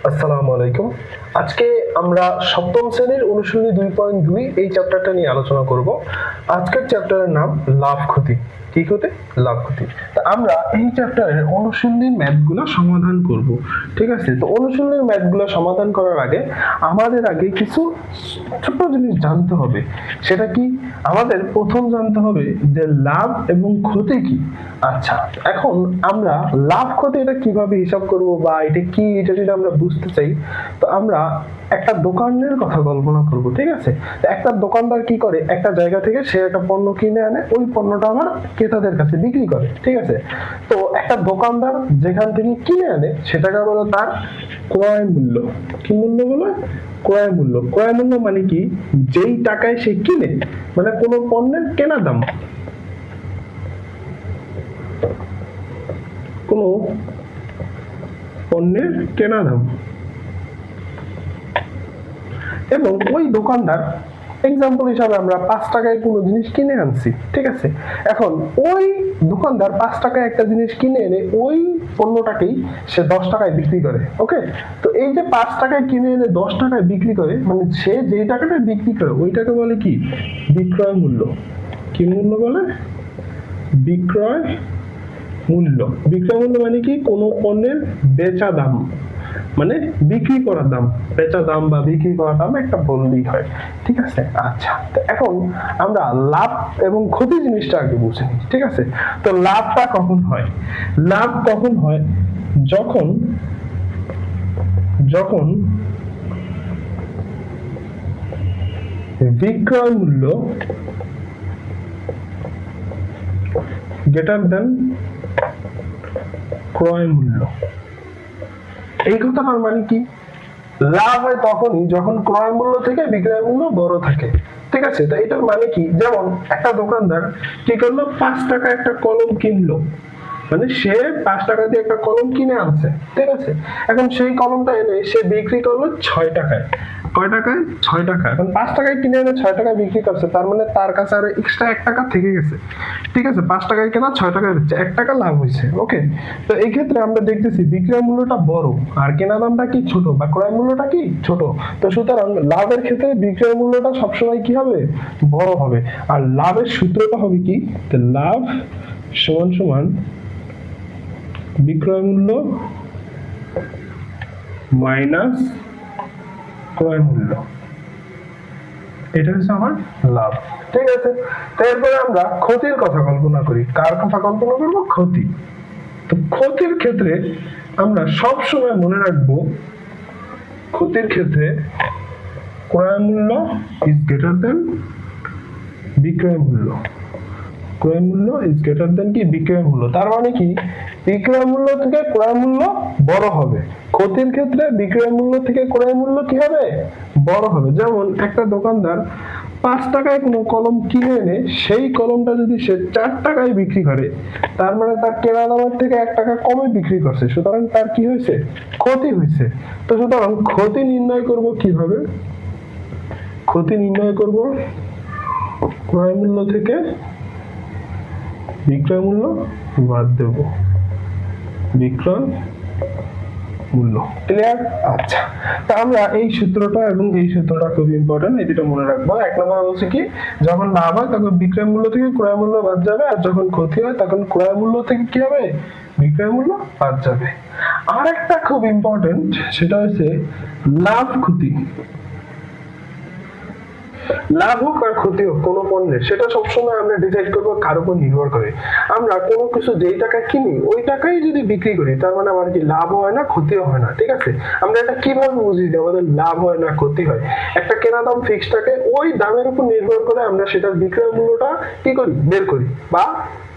আসসালামু আলাইকুম। আজকে আমরা সপ্তম শ্রেণীর অনুশীলনী 2.2 এই চ্যাপ্টারটা নিয়ে আলোচনা করব। আজকের চ্যাপ্টারের নাম লাভ ক্ষতি। কি ক্ষতি? লাভ ক্ষতি। তা আমরা এই চ্যাপ্টারের অনুশীলনীর ম্যাথগুলো সমাধান করব। ঠিক আছে? তো অনুশীলনীর ম্যাথগুলো সমাধান করার আগে আমাদের আগে কিছু ছোট জিনিস জানতে হবে। সেটা কি? আমাদের প্রথম জানতে হবে যে লাভ এবং ক্ষতি কি। আচ্ছা, এখন আমরা লাভ ক্ষতি এটা কিভাবে হিসাব করব বা এটা কি, এটা যদি আমরা বুঝতে চাই, তো আমরা একটা দোকানের কথা কল্পনা করব। ঠিক আছে? তো একটা দোকানদার কি করে, একটা জায়গা থেকে সে একটা পণ্য কিনে আনে, ওই পণ্যটা আবার ক্রেতাদের কাছে বিক্রি করে। ঠিক আছে? তো একটা দোকানদার যেখান থেকে কিনে আনে সেটাকে বলে তার ক্রয় মূল্য। কি মূল্য বলে? ক্রয় মূল্য। ক্রয় মূল্য মানে কি? যেই টাকায় সে কিনে, মানে কোনো পণ্যের কেনা দাম, কোনো পণ্যের কেনা দাম। এবং ওই দোকানদার, এক্সাম্পল হিসাবে আমরা 5 টাকায় কোনো জিনিস কিনে আনছি। ঠিক আছে? এখন ওই দোকানদার 5 টাকায় একটা জিনিস কিনে এনে ওই পণ্যটাকেই সে 10 টাকায় বিক্রি করে। ওকে? তো এই যে 5 টাকায় কিনে এনে 10 টাকায় বিক্রি করে, মানে সে যেই টাকাটা বিক্রি করে ওইটাকে বলে কি? বিক্রয় মূল্য। কি মূল্য বলে? বিক্রয় মূল্য। বিক্রয় মূল্য মানে কি? কোনো পণ্যের বেচা দাম, মানে বিক্রি করার দাম। বেচা দাম বা বিক্রি করার দাম একটা বললেই হয়। ঠিক আছে? আচ্ছা, তো এখন আমরা লাভ এবং ক্ষতি জিনিসটা আগে বুঝে নিই। ঠিক আছে? তো লাভটা কখন হয়? লাভ কখন হয়? যখন যখন বিক্রয় মূল্য গ্রেটার দেন ক্রয় মূল্য। এই কথাটার মানে কি? লাভ হয় তখনই যখন ক্রয় মূল্য থেকে বিক্রয় মূল্য বড় থাকে। ঠিক আছে? তো এটার মানে কি? যেমন একটা দোকানদার কি করলো, 5 টাকা একটা কলম কিনলো, মানে সে 5 টাকা দিয়ে একটা কলম কিনে আনছে। ঠিক আছে? এখন সেই কলমটা এনে সে বিক্রি করলো 6 টাকায়। কয় টাকায়? 6 টাকা। এখন 5 টাকায় কিনে এনে 6 টাকায় বিক্রি করছে, তার মানে তার কাছে আরো এক্সট্রা 1 টাকা থেকে গেছে। ঠিক আছে? 5 টাকায় কেনা, 6 টাকায় বেচছে, 1 টাকা লাভ হয়েছে। ওকে? তো এই ক্ষেত্রে আমরা দেখতেছি বিক্রয় মূল্যটা বড় আর কেনা দামটা কি ছোট, বা ক্রয় মূল্যটা কি ছোট। তো সুতরাং লাভের ক্ষেত্রে বিক্রয় মূল্যটা সবসময় কি হবে? বড় হবে। আর লাভের সূত্রটা হবে কি? লাভ সমান সমান বিক্রয় মূল্য মাইনাস ক্রয় মূল্য। এটা হচ্ছে আমার লাভ। ঠিক আছে? তো এরপরে আমরা ক্ষতির কথা কল্পনা করি। কার কথা কল্পনা করব? ক্ষতি। তো ক্ষতির ক্ষেত্রে আমরা সব সময় মনে রাখবো, ক্ষতির ক্ষেত্রে ক্রয় মূল্য ইজ গ্রেটার দেন বিক্রয় মূল্য। ক্রয় মূল্য ইজ গ্রেটার দেন কি? বিক্রয় মূল্য। তার মানে কি? বিক্রয় মূল্য থেকে ক্রয় মূল্য বড় হবে। ক্ষতির ক্ষেত্রে বিক্রয় মূল্য থেকে ক্রয় মূল্য কি হবে? বড় হবে। যেমন একটা দোকানদার 5 টাকায় কোনো কলম কিনে এনে সেই কলমটা যদি সে 4 টাকায় বিক্রি করে, তার মানে তার কেনা দামের থেকে 1 টাকা কমে বিক্রি করছে, সুতরাং তার কি হয়েছে? ক্ষতি হয়েছে। তো সুতরাং ক্ষতি নির্ণয় করব কিভাবে? ক্ষতি নির্ণয় করব ক্রয় মূল্য থেকে বিক্রয় মূল্য বাদ দেব। বিক্রয় মূল্য। ক্লিয়ার? আচ্ছা, তা আমরা এই সূত্রটা এবং এই সূত্রটা খুব ইম্পর্টেন্ট, এই দুটো মনে রাখবো। এক নম্বর বলছে কি, যখন লাভ হয় তখন বিক্রয় মূল্য থেকে ক্রয় মূল্য বাদ যাবে, আর যখন ক্ষতি হয় তখন ক্রয় মূল্য থেকে কি হবে? বিক্রয় মূল্য বাদ যাবে। আর একটা খুব ইম্পর্টেন্ট, সেটা হচ্ছে লাভ ক্ষতি। লাভ হোক আর ক্ষতি হোক কোনো পণ্যের, সেটা সবসময় আমরা ডিসাইড করবো কার উপর নির্ভর করে। আমরা কোনো কিছু যেই টাকা কিনি ওই টাকাই যদি বিক্রি করি, তার মানে আমার কি লাভ হয় না, ক্ষতিও হয় না। ঠিক আছে? আমরা এটা কিভাবে বুঝি যে আমাদের লাভ হয় না ক্ষতি হয়? একটা কেনা দাম ফিক্সড থাকে, ওই দামের উপর নির্ভর করে আমরা সেটার বিক্রয় মূল্যটা কি করি? বের করি। বা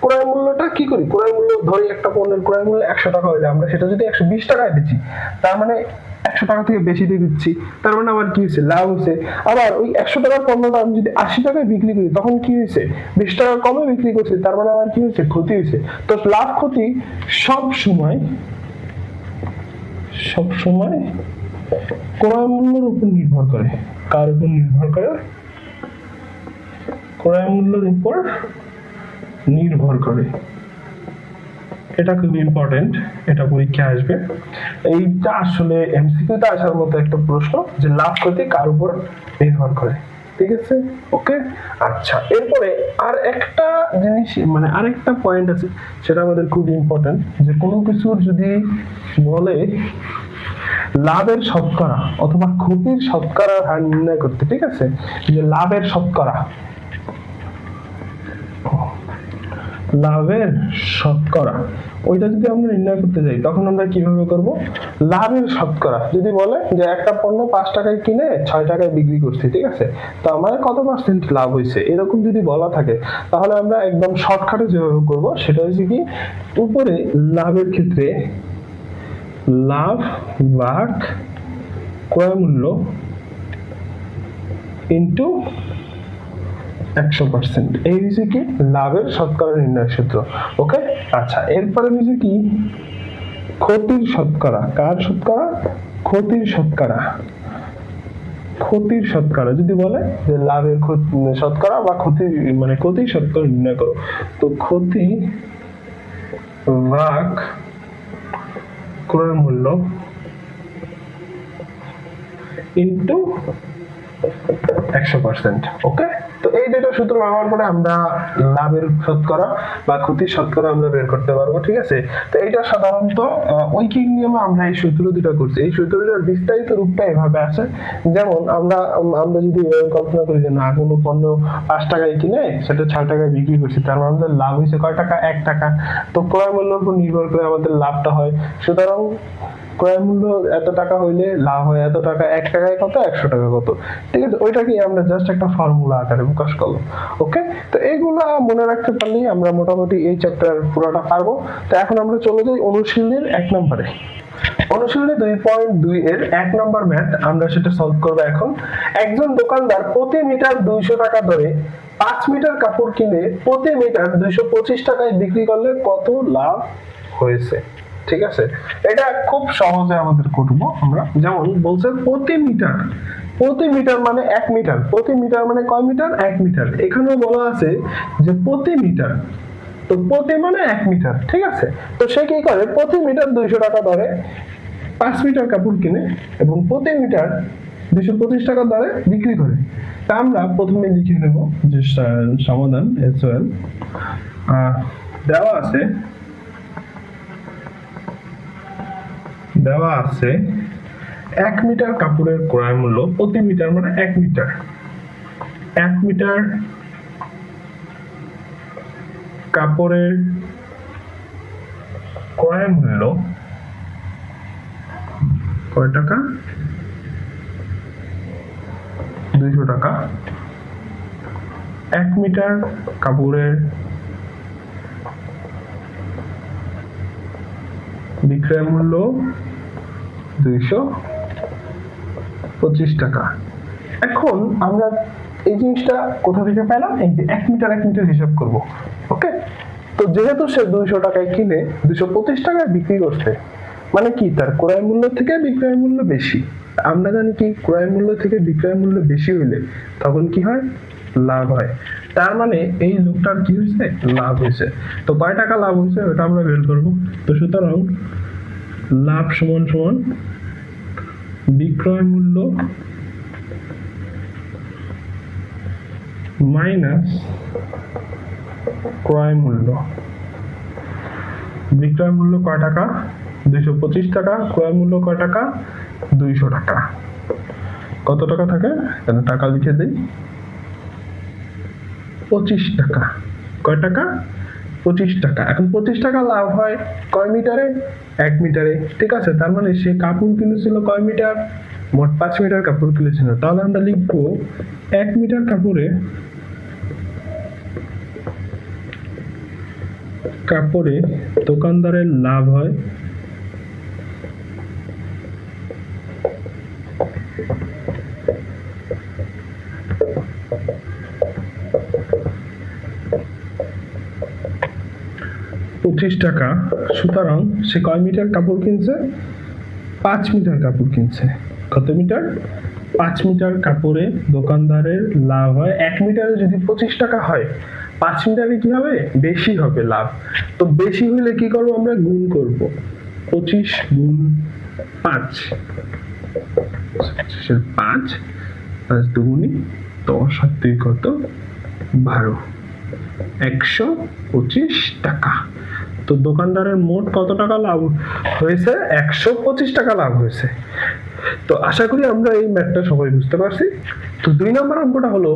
ক্রয় মূল্যটা কি করি? ক্রয় মূল্য ধরি, একটা পণ্যের ক্রয় মূল্য 100 টাকা হলে আমরা সেটা যদি 120 টাকায় বেচি, তার মানে 100 টাকা থেকে বেশি দিয়ে দিচ্ছি, তার মানে আমার কি হয়েছে? লাভ হয়েছে। আবার ওই 100 টাকার পণ্যটা আমি যদি 80 টাকায় বিক্রি করি, তখন কি হয়েছে? 20 টাকা কমে বিক্রি করছি, তার মানে আমার কি হয়েছে? ক্ষতি হয়েছে। তো লাভ ক্ষতি সব সময় ক্রয় মূল্যের উপর নির্ভর করে। কার উপর নির্ভর করে? ক্রয় মূল্যের উপর নির্ভর করে। এটা খুব ইম্পর্টেন্ট, এটা পরীক্ষায় আসবে। এইটা আসলে এমসিকিউতে আসার মতো একটা প্রশ্ন যে লাভ ক্ষতি কার উপর নির্ভর করে। ঠিক আছে, ওকে। আচ্ছা, এরপরে আর একটা জিনিস মানে আরেকটা পয়েন্ট আছে, সেটা আমাদের খুব ইম্পর্টেন্ট, যে কোনো কিছুর যদি বলে লাভের শতকরা অথবা ক্ষতির শতকরা হার নির্ণয় করতে, ঠিক আছে, যে লাভের শতকরা, লাভের শতকরা ওইটা যদি আমরা নির্ণয় করতে যাই তখন আমরা কিভাবে করব? লাভের শতকরা যদি বলে যে একটা পণ্য 5 টাকায় কিনে 6 টাকায় বিক্রি করছি, ঠিক আছে, তো আমার কত পার্সেন্ট লাভ হয়েছে, এরকম যদি বলা থাকে তাহলে আমরা একদম শর্টকাটে যেভাবে করব সেটা হচ্ছে কি, উপরে লাভের ক্ষেত্রে লাভ ভাগ ক্রয় মূল্য ইন্টু 100%, এই হচ্ছে কি লাভের শতকরা নির্ণয় সূত্র। ওকে। আচ্ছা, এরপরে হচ্ছে কি ক্ষতির শতকরা। কার শতকরা? ক্ষতির শতকরা। ক্ষতির শতকরা যদি বলে যে লাভের শতকরা বা ক্ষতি মানে ক্ষতির শতকরা নির্ণয় করো, তো ক্ষতি ভাগ ক্রয় মূল্য ইন্টু 100%। ওকে, তো এই দুটো সূত্র ব্যবহার করে আমরা লাভের শতকরা বা ক্ষতির শতকরা আমরা বের করতে পারবো। ঠিক আছে, তো এটা সাধারণত ঐকিক নিয়মে আমরা এই সূত্র দুটো করছি। এই সূত্রটার বিস্তারিত রূপটা এভাবে আছে, যেমন আমরা যদি কল্পনা করি যে না, কোনো পণ্য 5 টাকায় কিনে সেটা 6 টাকায় বিক্রি করছি, তার মানে আমাদের লাভ হয়েছে কয় টাকা? 1 টাকা। তো ক্রয় মূল্যের উপর নির্ভর করে আমাদের লাভটা হয়। সুতরাং ক্রয় মূল্য এত টাকা হইলে লাভ হয় এত টাকা, 1 টাকায় কত, 100 টাকা কত। ঠিক আছে, ওইটাকে আমরা জাস্ট একটা ফর্মুলা আকারে প্রকাশ করলাম। ওকে, তো এইগুলা মনে রাখতে পারলেই আমরা মোটামুটি এই চ্যাপ্টার পুরোটা পারবো। তো এখন আমরা চলে যাই অনুশীলনীর 1 নম্বরে। অনুশীলনী 2.2 এর 1 নম্বর ম্যাথ, আমরা সেটা সলভ করব এখন। একজন দোকানদার প্রতি মিটার 200 টাকা ধরে 5 মিটার কাপড় কিনে প্রতি মিটার 225 টাকায় বিক্রি করলে কত লাভ হয়েছে? ঠিক আছে, এটা খুব সহজে আমাদের করব আমরা। যেমন বলছে প্রতি মিটার, প্রতি মিটার মানে 1 মিটার, প্রতি মিটার মানে কয় মিটার? 1 মিটার। এখানেও বলা আছে যে প্রতি মিটার, তো প্রতি মানে 1 মিটার। ঠিক আছে, তো সে কি করে? প্রতি মিটার 200 টাকা ধরে 5 মিটার কাপড় কিনে এবং প্রতি মিটার 225 টাকা দরে বিক্রি করে। তা আমরা প্রথমে লিখে নেব যে সমাধান এসওএল দেওয়া আছে, দেওয়া আছে 1 মিটার কাপড়ের ক্রয় মূল্য, প্রতি মিটার মানে 1 মিটার, 1 মিটার কাপড়ের ক্রয় মূল্য কয় টাকা? 200 টাকা। 1 মিটার কাপড়ের বিক্রয় মূল্য 225 টাকা। এখন আমরা এই জিনিসটা কোথা থেকে পেলাম? এই যে 1 মিটার 1 মিটার হিসাব করব। ওকে, তো যেহেতু সে 200 টাকায় কিনে 225 টাকায় বিক্রি করছে, মানে কি তার ক্রয় মূল্য থেকে বিক্রয় মূল্য বেশি। আমরা জানি কি ক্রয় মূল্য থেকে বিক্রয় মূল্য বেশি হইলে তখন কি হয়? লাভ হয়। তার মানে এই লোকটার কি হয়েছে? লাভ হয়েছে। তো কয় টাকা লাভ হয়েছে ওটা আমরা বের করব। তো সুতরাং লাভ সমান সমান বিক্রয় মূল্য মাইনাস ক্রয় মূল্য। বিক্রয় মূল্য কয় টাকা? 225 টাকা। ক্রয় মূল্য কয় টাকা? 200 টাকা। কত টাকা থাকে? এখানে টাকা লিখে দেই, 25 টাকা। কয় টাকা? 25 টাকা। এখন 25 টাকা লাভ হয় কয় মিটারে? 1 মিটারে। ঠিক আছে, তার মানে সে কাপড় কিনেছিল কয় মিটার? মোট 5 মিটার কাপড় কিনেছিল। তাহলে আমরা লিখবো 1 মিটার কাপড়ে দোকানদারের লাভ হয় 25 টাকা। সুতরাং সে কয় মিটার কাপড় কিনছে? 5 মিটার কাপড় কিনছে। কত মিটার? 5 মিটার কাপড়ে দোকানদারের লাভ হয় 1 মিটারে যদি 25 টাকা হয় 5 মিনিট আগে কি হবে, বেশি হবে লাভ। তো বেশি হলে কি করব, আমরা গুণ করব, 25 গুণ 5, 5 5 দুগুণী 10 আর 2 কত, 12, 125 টাকা। তো দোকানদারের মোট কত টাকা লাভ হয়েছে, 125 টাকা লাভ হয়েছে। তো আশা করি আমরা এই ম্যাথটা সবাই বুঝতে পারছি। তো 2 নম্বর অঙ্কটা হলো,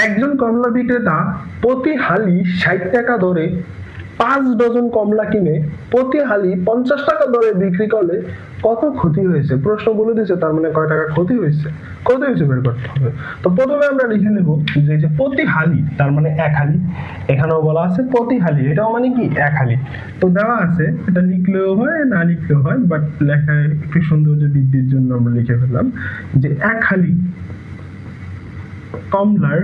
একজন কমলা বিক্রেতা প্রতি হালি 60 টাকা দরে 5 ডজন কমলা কিনে প্রতি হালি 50 টাকা দরে বিক্রি করলে কত ক্ষতি হয়েছে। প্রশ্ন বলে দিয়েছে, তার মানে কয় টাকা ক্ষতি হয়েছে, কত হয়েছে বের করতে হবে। তো প্রথমে আমরা লিখে নেব যে প্রতি হালি, তার মানে 1 হালি। এখানেও বলা আছে প্রতি হালি, এটাও মানে কি 1 হালি। তো দেওয়া আছে, এটা লিখলেও হয় না লিখলেও হয়, বাট লেখায় একটু সৌন্দর্য বৃদ্ধির জন্য আমরা লিখে ফেললাম যে 1 হালি কমলার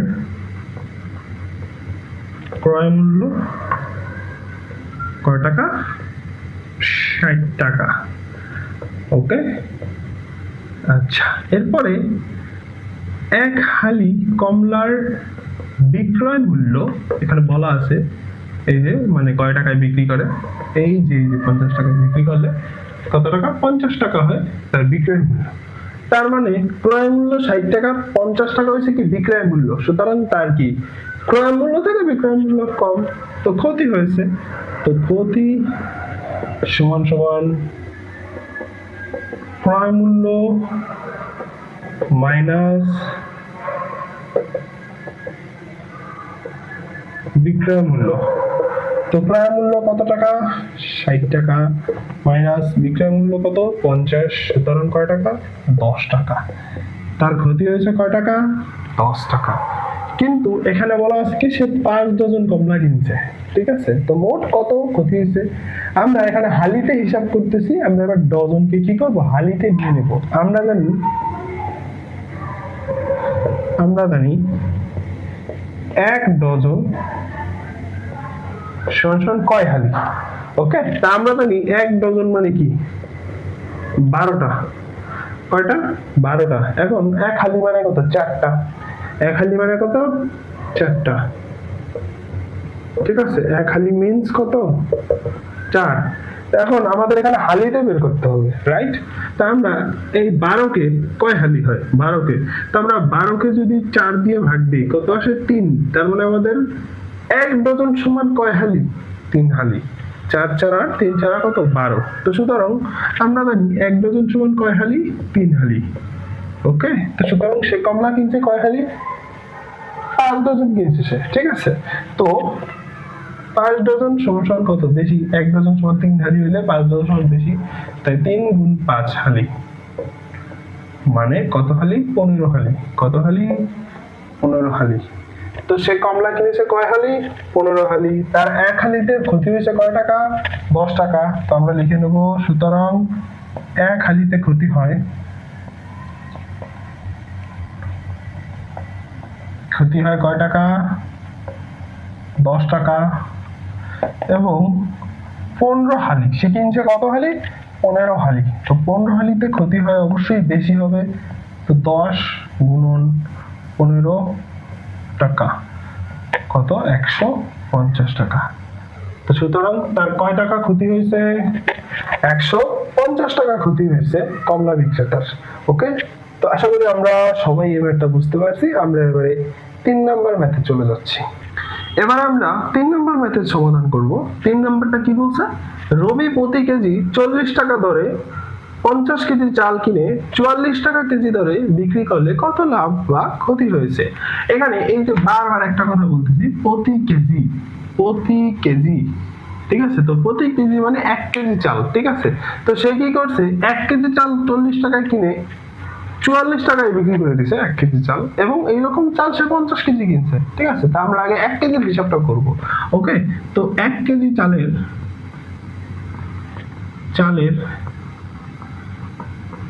ক্রয় মূল্য কয় টাকা, 60 টাকা। ওকে, আচ্ছা, এরপরে 1 হালি কমলার বিক্রয় মূল্য, এখানে বলা আছে এই যে মানে কয় টাকায় বিক্রি করে, এই যে 50 টাকায় বিক্রি করলে কত টাকা, 50 টাকা হয় তার বিক্রয় মূল্য। তার মানে ক্রয় মূল্য 60 টাকা, 50 টাকা হয়েছে কি বিক্রয় মূল্য, সুতরাং তার কি ক্রয় মূল্য থেকে বিক্রয় মূল্য কম, তো ক্ষতি হয়েছে। তো ক্ষতি সমান সমান ক্রয় মূল্য মাইনাস বিক্রয় মূল্য। তো ক্রয় মূল্য কত টাকা, 60 টাকা, মাইনাস বিক্রয় মূল্য কত, 50, সুতরাং কয় টাকা, 10 টাকা। তার ক্ষতি হয়েছে কয় টাকা, 10 টাকা। কিন্তু এখানে বলা আছে কি সে 5 ডজন কমলা কিনছে, ঠিক আছে। তো মোট কত ক্ষতি হয়েছে, আমরা এখানে হালিতে হিসাব করতেছি, আমরা এবার ডজনকে কি করব, হালিতে নিয়ে নেব। আমরা জানি 1 ডজন সমান কয় হালি। ওকে, তা আমরা জানি 1 ডজন মানে কি 12টা, কয়টা, 12টা। এখন 1 হালি মানে কত, 4টা, 1 হালি মানে কত, 4টা, ঠিক আছে। 1 হালি মিন্স কত, 4। এখন আমাদের এখানে হালিটা বের করতে হবে, রাইট। তা আমরা এই 12কে কয় হালি হয়, 12কে, তো আমরা 12কে যদি 4 দিয়ে ভাগ দিই কত আসে, 3। তার মানে আমাদের 1 ডজন সমান কয় হালি, 3 হালি। 4 4 8, 3 4 কত, 12। তো সুতরাং আমরা জানি 1 ডজন সমান কয় হালি, 3 হালি। ওকে, তো সুতরাং সে কমলা কিনছে কয় হালি, 5 ডজন কিনছে সে, ঠিক আছে। তো 5 ডজন সমান কত, বেশি, 1 ডজন সমান 3 হালি হইলে 5 ডজন সমান বেশি, তাই 3 গুণ 5 হালি, মানে কত হালি, 15 হালি। কত হালি, 15 হালি। তো সে কমলা কিনেছে কয় হালি, 15 হালি। তার 1 হালিতে ক্ষতি হয়েছে কয় টাকা, 10 টাকা। তো আমরা লিখে নেব, সুতরাং 1 হালিতে ক্ষতি হয়, কয় টাকা, 10 টাকা। এবং 15 হালি, সে কিনছে কত হালি, 15 হালি। তো 15 হালিতে ক্ষতি হয় অবশ্যই বেশি হবে, তো 10 গুণন 15 টাকা, কত, 150 টাকা। তো সুতরাং তার কয় টাকা ক্ষতি হয়েছে, 150 টাকা ক্ষতি হয়েছে কমলা বিক্রেতার। ওকে, তো আশা করি আমরা সবাই এই ম্যাথটা বুঝতে পারছি। আমরা এবারে 3 নাম্বার ম্যাথে চলে যাচ্ছি। এবার আমরা 3 নম্বর ম্যাথের সমাধান করব। 3 নম্বরটা কি বলছে, রবি প্রতি কেজি 40 টাকা দরে 50 কেজি চাল কিনে 44 টাকা কেজি দরে বিক্রি করলে কত লাভ বা ক্ষতি হয়েছে। এখানে এই যে বারবার একটা কথা বলতেছি, প্রতি কেজি, ঠিক আছে। তো প্রতি কেজি মানে 1 কেজি চাল, ঠিক আছে। তো সে কি করছে, 1 কেজি চাল 40 টাকায় কিনে 44 টাকায় বিক্রি করে দিছে 1 কেজি চাল, এবং এইরকম চাল সে 50 কেজি কিনছে, ঠিক আছে। তা আমরা আগে 1 কেজির হিসাবটা করব। ওকে, তো 1 কেজি চালের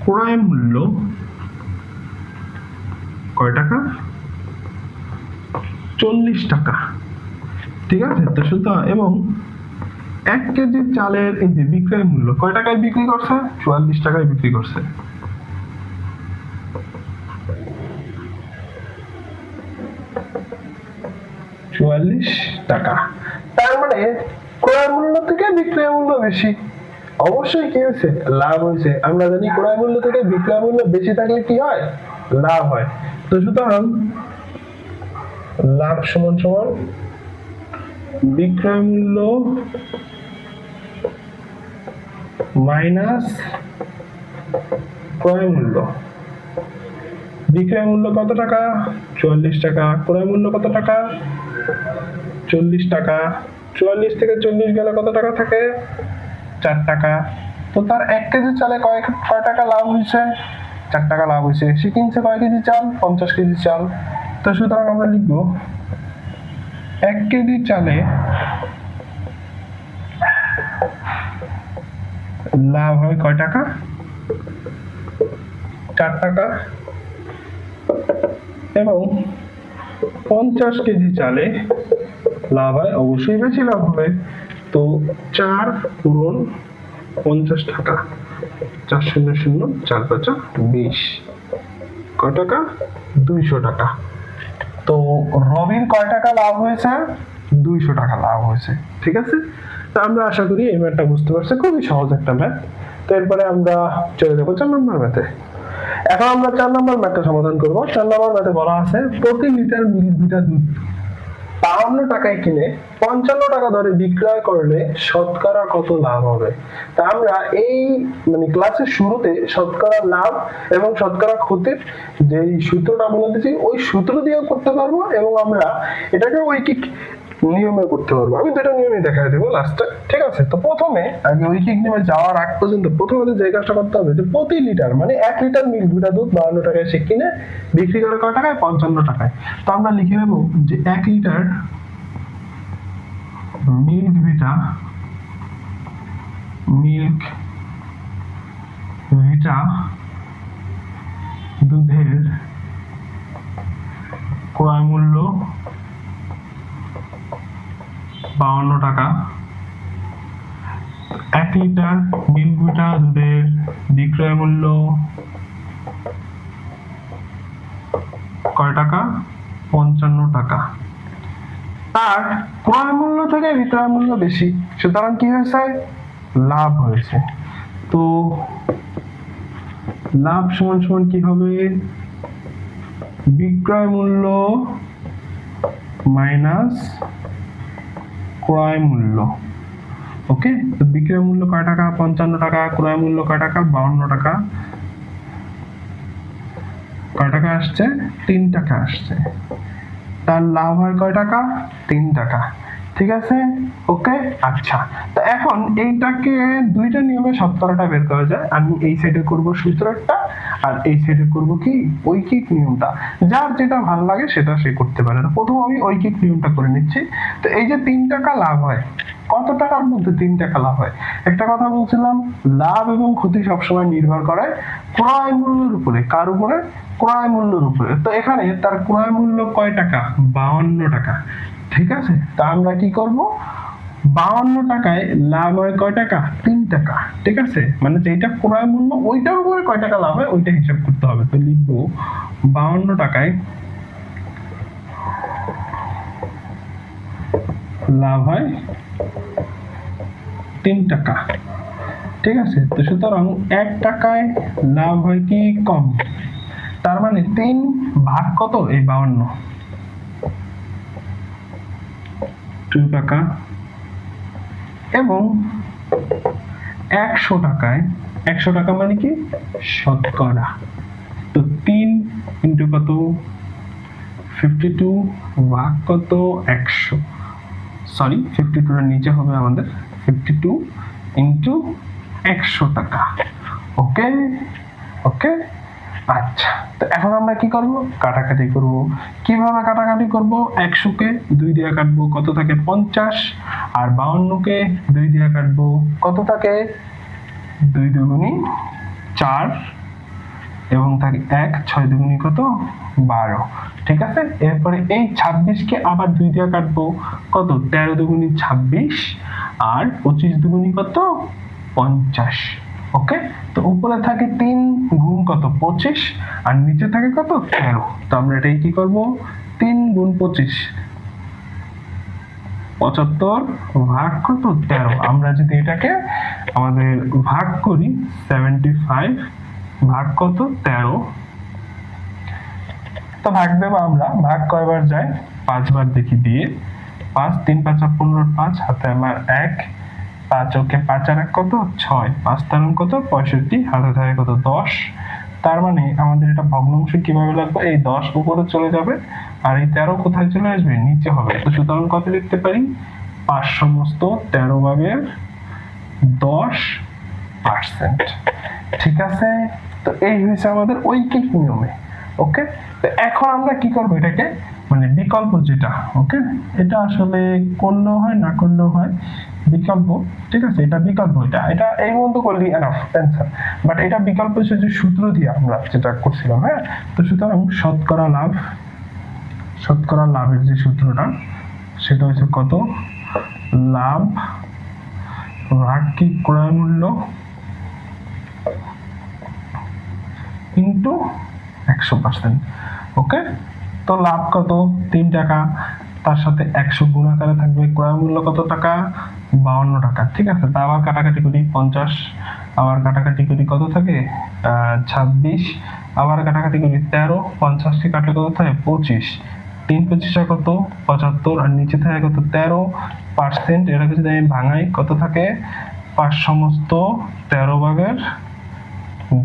ক্রয় মূল্য কয় টাকা, 40 টাকা, ঠিক আছে। তো সুতরাং এবং 1 কেজি চালের এই যে বিক্রয় মূল্য কয় টাকায় বিক্রি করছে, 44 টাকায় বিক্রি করছে। 44 টাকা। তার মানে ক্রয় মূল্য থেকে বিক্রয় মূল্য বেশি, অবশ্যই কি হয়েছে, লাভ হয়েছে। আমরা জানি ক্রয় মূল্য থেকে বিক্রয় মূল্য বেশি থাকলে কি হয়, লাভ হয়। তো সুতরাং লাভ সমান সমান বিক্রয় মূল্য মাইনাস ক্রয় মূল্য। বিক্রয় মূল্য কত টাকা, 44 টাকা। ক্রয় মূল্য কত টাকা, 40 টাকা। 44 থেকে 40 গেলে কত টাকা থাকে, 4 টাকা। তো তার 1 কেজি চালে কয় টাকা লাভ হয়েছে, 4 টাকা লাভ হয়েছে। সে কিনছে কয় কেজি চাল, 50 কেজি চাল। তো সুতরাং আমরা লিখবো 1 কেজি চালে লাভ হয় কয় টাকা, 4 টাকা। এবং 50 কেজি চালে লাভ হয়, অবশ্যই বেশি লাভ হবে। তো 4 গুণন 50 টাকা, 4 শূন্য শূন্য 4 পাঁচা 20, কয় টাকা, 200 টাকা। তো রবির কয় টাকা লাভ হয়েছে, 200 টাকা লাভ হয়েছে। ঠিক আছে, তো আমরা আশা করি এই ম্যাথটা বুঝতে পারছি, খুবই সহজ একটা ম্যাথ। তো এরপরে আমরা চলে যাবো 4 নম্বর ম্যাথে। এখন আমরা 4 নম্বর ম্যাথটা সমাধান করব। 4 নম্বর ম্যাথে বলা আছে প্রতি লিটার মিল্ক ভিটা দুধ 52 টাকায় কিনে 55 টাকা দরে বিক্রয় করলে শতকরা কত লাভ হবে। তা আমরা এই ক্লাসের শুরুতে শতকরা লাভ এবং শতকরা ক্ষতির যে সূত্রটা বলেছি ওই সূত্র দিয়েও করতে পারবো, এবং আমরা এটাকে ঐকিক নিয়মে করতে পারবো। আমি দুটো নিয়মে দেখাই দেবো লাস্টে। ঠিক আছে, তো প্রথমে আগে ঐকিক নিয়মে যাওয়ার আগ পর্যন্ত প্রথমে যে কাজটা করতে হবে যে প্রতি লিটার 1 লিটার মিল্ক ভিটা দুধ 52 টাকায় সে কিনে বিক্রি করে কয় টাকায়, 55 টাকায়। তো আমরা লিখে নেব যে 1 লিটার মিল্ক ভিটা দুধের ক্রয় মূল্য 52 টাকা। 1 লিটার মিল্ক ভিটা দুধের বিক্রয় মূল্য কয় টাকা, 55 টাকা। তার ক্রয় মূল্য থেকে বিক্রয় মূল্য বেশি, সুতরাং কি হয়েছে, লাভ হয়েছে। তো লাভ সমান সমান কি হবে, বিক্রয় মূল্য মাইনাস ক্রয় মূল্য। ওকে, তো বিক্রয় মূল্য কয় টাকা, 55 টাকা। ক্রয় মূল্য কয় টাকা, 52 টাকা। কয় টাকা আসছে, 3 টাকা আসছে। তার লাভ হয় কয় টাকা, 3 টাকা। ঠিক আছে, ওকে। আচ্ছা, তো এখন এইটাকে দুইটা নিয়মে শতকরাটা বের করা যায়। আমি এই সাইডে করব সূত্রটা, আর এই সাইডে করব কি ঐকিক নিয়মটা। যার যেটা ভালো লাগে সেটা সে করতে পারে। প্রথম আমি ঐকিক নিয়মটা করে নিচ্ছি। তো এই যে 3 টাকা লাভ হয়, কত টাকার মধ্যে 3 টাকা লাভ হয়, একটা কথা বলছিলাম, লাভ এবং ক্ষতি সবসময় নির্ভর করে ক্রয় মূল্যের উপরে। কার উপরে, ক্রয় মূল্যের উপরে। তো এখানে তার ক্রয় মূল্য কয় টাকা, 52 টাকা। ঠিক আছে, তা আমরা কি করব, 52 টাকায় লাভ হয় কয় টাকা, 3 টাকা। ঠিক আছে, যেটা ক্রয় মূল্য ওইটার উপরে কয় টাকা লাভ হয় ওইটা হিসাব করতে হবে। তো লিখবো 52 টাকায় লাভ হয় 3 টাকা। ঠিক আছে, তো সুতরাং 1 টাকায় লাভ হয় কি কম, তার 3 ভাগ কত, এই 52, 2 টাকা। এবং 100 টাকায়, 100 টাকা কি, শতকরা। তো 3 ইন্টু কত, 52 ভাগ কত, 100, সরি 52 এর নিচে হবে আমাদের, 52 ইন্টু 100 টাকা। ওকে ওকে। আচ্ছা, তো এখন আমরা কি করব, কাটাকাটি করব। কিভাবে কাটাকাটি করব, 100 কে 2 দিয়ে কাটবো, কত থাকে, 50। আর 52 কে 2 দিয়ে কাটবো, কত থাকে, 2 দুগুণী 4, এবং থাকে 1, 6 দুগুণী কত, 12। ঠিক আছে, এরপরে এই 26 কে আবার 2 দিয়ে কাটবো, কত, 13 দুগুণী 26, আর 25 দুগুণী কত, 50। ওকে, তো উপরে থাকে 3 গুণ কত, 25, আর নিচে থাকে কত, 13। তো আমরা এটাই কি করব, 3 গুণ 25, 75 ভাগ কত 13। আমরা যদি এটাকে আমাদের ভাগ করি 75 ভাগ কত 13, তো ভাগ দেবো আমরা। ভাগ কয়বার যায়? 5 বার দেখি দিয়ে। 5 3 5 15 5, হাতে আমার 1, 5 ওকে 5 আর 1 কত 6, 5 তার কত 65, হাতে থাকে কত 10। তার মানে আমাদের এটা ভগ্নাংশ কিভাবে লাগবে? এই 10 উপরে চলে যাবে আর এই 13 কোথায় চলে আসবে? নিচে হবে। তো সুতরাং কত লিখতে পারি? 5 সমস্ত 13 ভাগের 10%। ঠিক আছে, তো এই হয়েছে আমাদের ঐকিক নিয়মে। ওকে, তো এখন আমরা কি করবো এটাকে, মানে বিকল্প যেটা, ওকে, এটা আসলে করলেও হয় না করলেও হয়, বিকল্প। ঠিক আছে, এটা বিকল্প, এটা এই মতো করলে এনাফ অ্যান্সার। বাট এটা বিকল্প যে সূত্র দিয়ে আমরা যেটা করছিলাম। হ্যাঁ, তো সুতরাং শতকরা লাভের যে সূত্রটা, সেটা হচ্ছে কত? লাভ ভাগ কি ক্রয় মূল্য ইন্টু 100%। ওকে, তো লাভ কত? 3 টাকা, তার সাথে 100 গুণাকারে থাকবে ক্রয় মূল্য কত টাকা? 52 টাকা। ঠিক আছে, তা আবার কাটাকাটি করি 50, আবার কাটাকাটি করি কত থাকে? 26, আবার কাটাকাটি করি 13, 50 টি কাটলে কত থাকে? 25, 3 25 কত? 75, আর নিচে থাকে কত? 13%। এটাকে যদি আমি ভাঙাই কত থাকে? 5 সমস্ত 13 ভাগের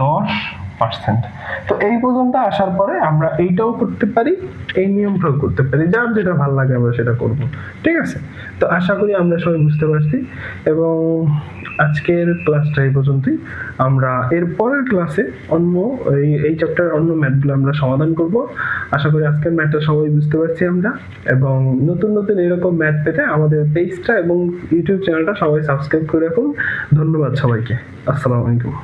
10%। তো এই পর্যন্ত আসার পরে আমরা এইটাও করতে পারি, এই নিয়মটাও করতে পারি, যার যেটা ভালো লাগে আমরা সেটা করব। ঠিক আছে, তো আশা করি আমরা সবাই বুঝতে পারছি। এবং আজকের ক্লাসটা এই পর্যন্তই। আমরা এর পরের ক্লাসে অন্য এই চ্যাপ্টার অন্য ম্যাথগুলো আমরা সমাধান করব। আশা করি আজকের ম্যাথটা সবাই বুঝতে পারছি আমরা। এবং নতুন নতুন এরকম ম্যাথ পেতে আমাদের পেজটা এবং ইউটিউব চ্যানেলটা সবাই সাবস্ক্রাইব করে রাখুন। ধন্যবাদ সবাইকে। আসসালামু আলাইকুম।